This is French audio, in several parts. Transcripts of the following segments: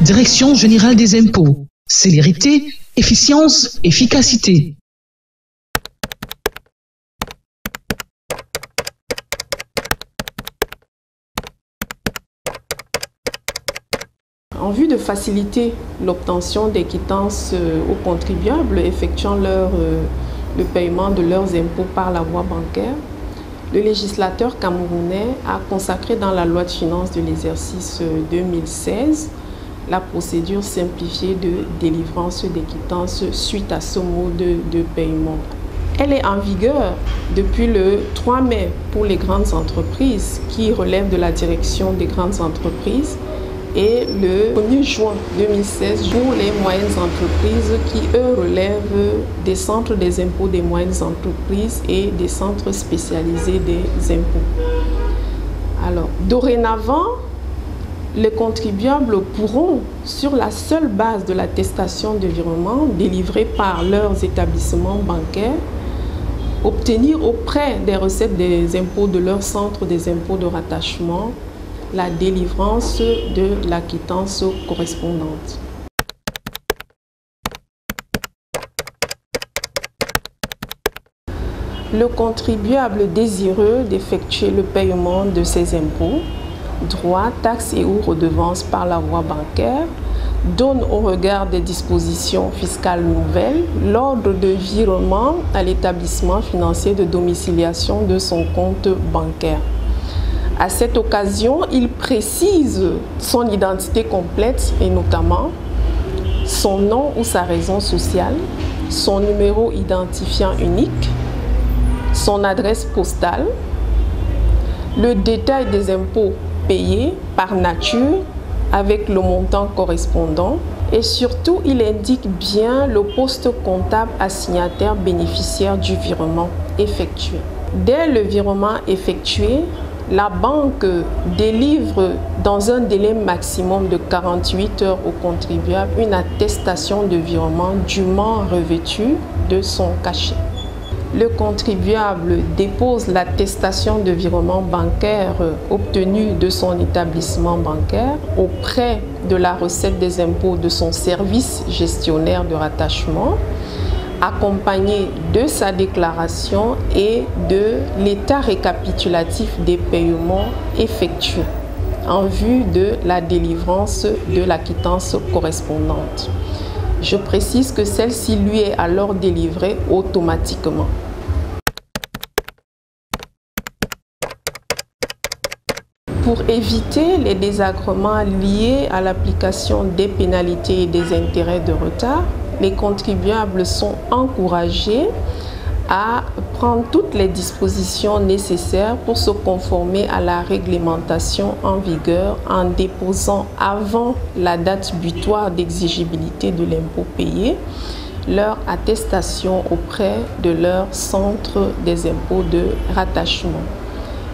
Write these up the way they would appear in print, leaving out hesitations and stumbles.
Direction générale des impôts. Célérité, efficience, efficacité. En vue de faciliter l'obtention des quittances aux contribuables effectuant le paiement de leurs impôts par la voie bancaire, le législateur camerounais a consacré dans la loi de finances de l'exercice 2016 la procédure simplifiée de délivrance des quittances suite à ce mode de paiement. Elle est en vigueur depuis le 3 mai pour les grandes entreprises qui relèvent de la direction des grandes entreprises et le 1er juin 2016 pour les moyennes entreprises qui, eux, relèvent des centres des impôts des moyennes entreprises et des centres spécialisés des impôts. Alors, dorénavant, les contribuables pourront, sur la seule base de l'attestation de virement délivrée par leurs établissements bancaires, obtenir auprès des recettes des impôts de leur centre des impôts de rattachement la délivrance de la quittance correspondante. Le contribuable désireux d'effectuer le paiement de ses impôts, droits, taxes et ou redevances par la voie bancaire donne au regard des dispositions fiscales nouvelles l'ordre de virement à l'établissement financier de domiciliation de son compte bancaire. À cette occasion, il précise son identité complète et notamment son nom ou sa raison sociale, son numéro identifiant unique, son adresse postale, le détail des impôts payés par nature avec le montant correspondant et surtout il indique bien le poste comptable assignataire bénéficiaire du virement effectué. Dès le virement effectué, la banque délivre dans un délai maximum de 48 heures au contribuable une attestation de virement dûment revêtue de son cachet. Le contribuable dépose l'attestation de virement bancaire obtenue de son établissement bancaire auprès de la recette des impôts de son service gestionnaire de rattachement, accompagné de sa déclaration et de l'état récapitulatif des paiements effectués en vue de la délivrance de la quittance correspondante. Je précise que celle-ci lui est alors délivrée automatiquement. Pour éviter les désagréments liés à l'application des pénalités et des intérêts de retard, les contribuables sont encouragés à prendre toutes les dispositions nécessaires pour se conformer à la réglementation en vigueur en déposant avant la date butoir d'exigibilité de l'impôt payé leur attestation auprès de leur centre des impôts de rattachement.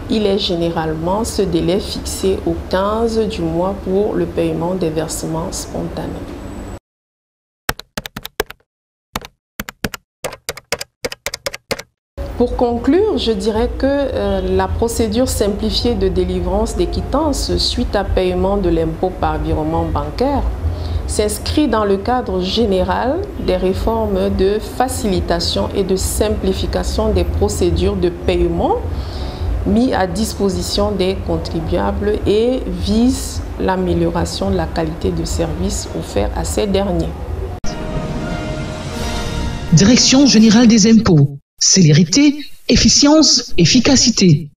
Il est généralement ce délai fixé au 15 du mois pour le paiement des versements spontanés. Pour conclure, je dirais que la procédure simplifiée de délivrance des quittances suite à paiement de l'impôt par virement bancaire s'inscrit dans le cadre général des réformes de facilitation et de simplification des procédures de paiement mis à disposition des contribuables et vise l'amélioration de la qualité de service offert à ces derniers. Direction générale des impôts. Célérité, efficience, efficacité.